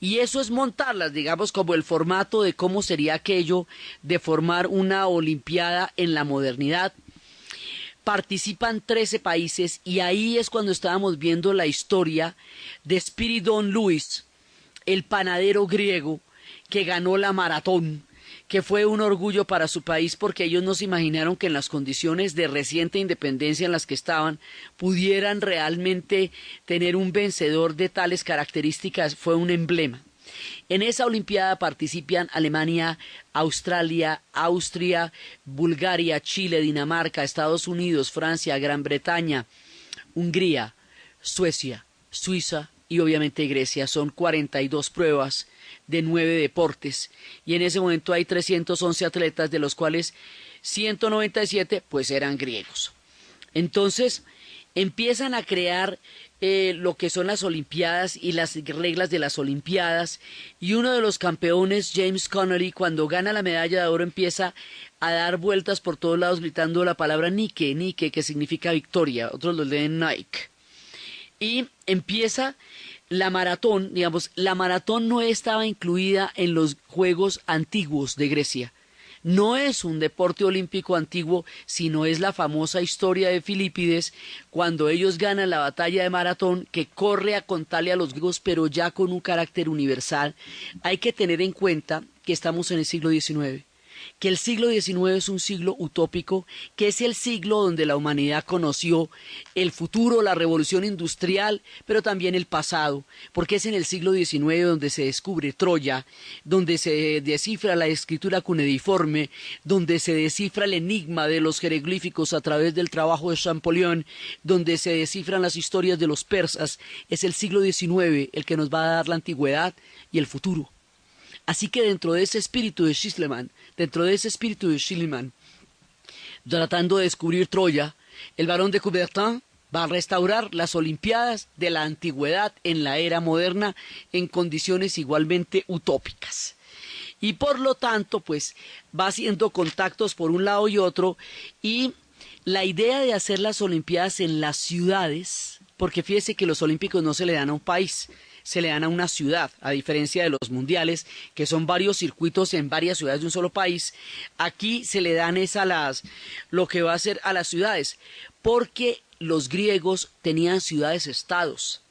Y eso es montarlas, digamos, como el formato de cómo sería aquello de formar una olimpiada en la modernidad. Participan 13 países y ahí es cuando estábamos viendo la historia de Spiridon Lewis, el panadero griego que ganó la maratón, que fue un orgullo para su país porque ellos no se imaginaron que en las condiciones de reciente independencia en las que estaban pudieran realmente tener un vencedor de tales características. Fue un emblema. En esa olimpiada participan Alemania, Australia, Austria, Bulgaria, Chile, Dinamarca, Estados Unidos, Francia, Gran Bretaña, Hungría, Suecia, Suiza y obviamente Grecia. Son 42 pruebas de 9 deportes y en ese momento hay 311 atletas, de los cuales 197 pues eran griegos. Entonces empiezan a crear lo que son las olimpiadas y las reglas de las olimpiadas, y uno de los campeones, James Connery, cuando gana la medalla de oro empieza a dar vueltas por todos lados gritando la palabra Nike, Nike, que significa victoria, otros lo leen Nike, y empieza la maratón. Digamos, la maratón no estaba incluida en los Juegos antiguos de Grecia. No es un deporte olímpico antiguo, sino es la famosa historia de Filipides, cuando ellos ganan la batalla de maratón, que corre a contarle a los griegos, pero ya con un carácter universal. Hay que tener en cuenta que estamos en el siglo XIX. que el siglo XIX es un siglo utópico, que es el siglo donde la humanidad conoció el futuro, la revolución industrial, pero también el pasado, porque es en el siglo XIX donde se descubre Troya, donde se descifra la escritura cuneiforme, donde se descifra el enigma de los jeroglíficos a través del trabajo de Champollion, donde se descifran las historias de los persas. Es el siglo XIX el que nos va a dar la antigüedad y el futuro. Así que dentro de ese espíritu de Schliemann, tratando de descubrir Troya, el barón de Coubertin va a restaurar las Olimpiadas de la antigüedad en la era moderna en condiciones igualmente utópicas. Y por lo tanto, pues, va haciendo contactos por un lado y otro, y la idea de hacer las Olimpiadas en las ciudades, porque fíjese que los olímpicos no se le dan a un país, se le dan a una ciudad, a diferencia de los mundiales, que son varios circuitos en varias ciudades de un solo país. Aquí se le dan lo que va a ser a las ciudades, porque los griegos tenían ciudades-estados,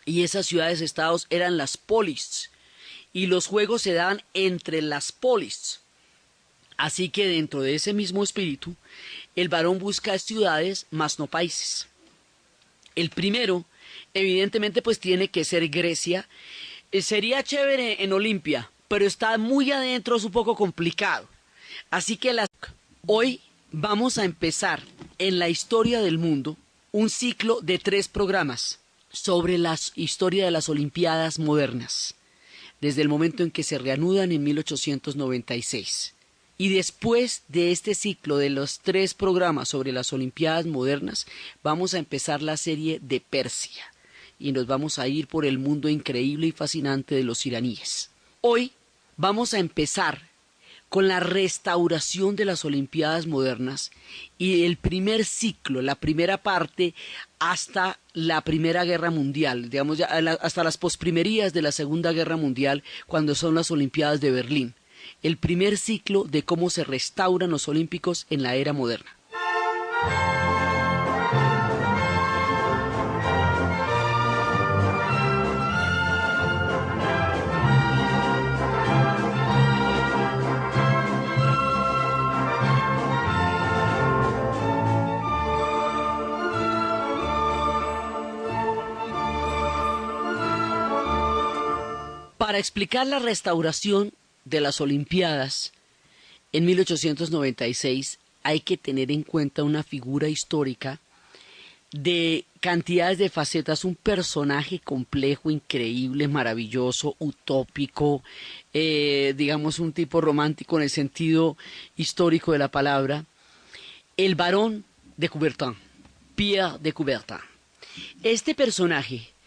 y esas ciudades-estados eran las polis, y los juegos se daban entre las polis. Así que dentro de ese mismo espíritu, el varón busca ciudades, más no países. El primero, evidentemente, pues tiene que ser Grecia. Sería chévere en Olimpia, pero está muy adentro, es un poco complicado. Así que hoy vamos a empezar en la historia del mundo un ciclo de 3 programas sobre la historia de las Olimpiadas modernas, desde el momento en que se reanudan en 1896. Y después de este ciclo de los 3 programas sobre las Olimpiadas modernas, vamos a empezar la serie de Persia. Y nos vamos a ir por el mundo increíble y fascinante de los iraníes. Hoy vamos a empezar con la restauración de las Olimpiadas modernas y el primer ciclo, la primera parte, hasta la Primera Guerra Mundial, digamos hasta las posprimerías de la Segunda Guerra Mundial, cuando son las Olimpiadas de Berlín. El primer ciclo de cómo se restauran los olímpicos en la era moderna. Para explicar la restauración de las Olimpiadas en 1896 hay que tener en cuenta una figura histórica de cantidades de facetas, un personaje complejo, increíble, maravilloso, utópico, digamos un tipo romántico en el sentido histórico de la palabra, el barón de Coubertin, Pierre de Coubertin. Este personaje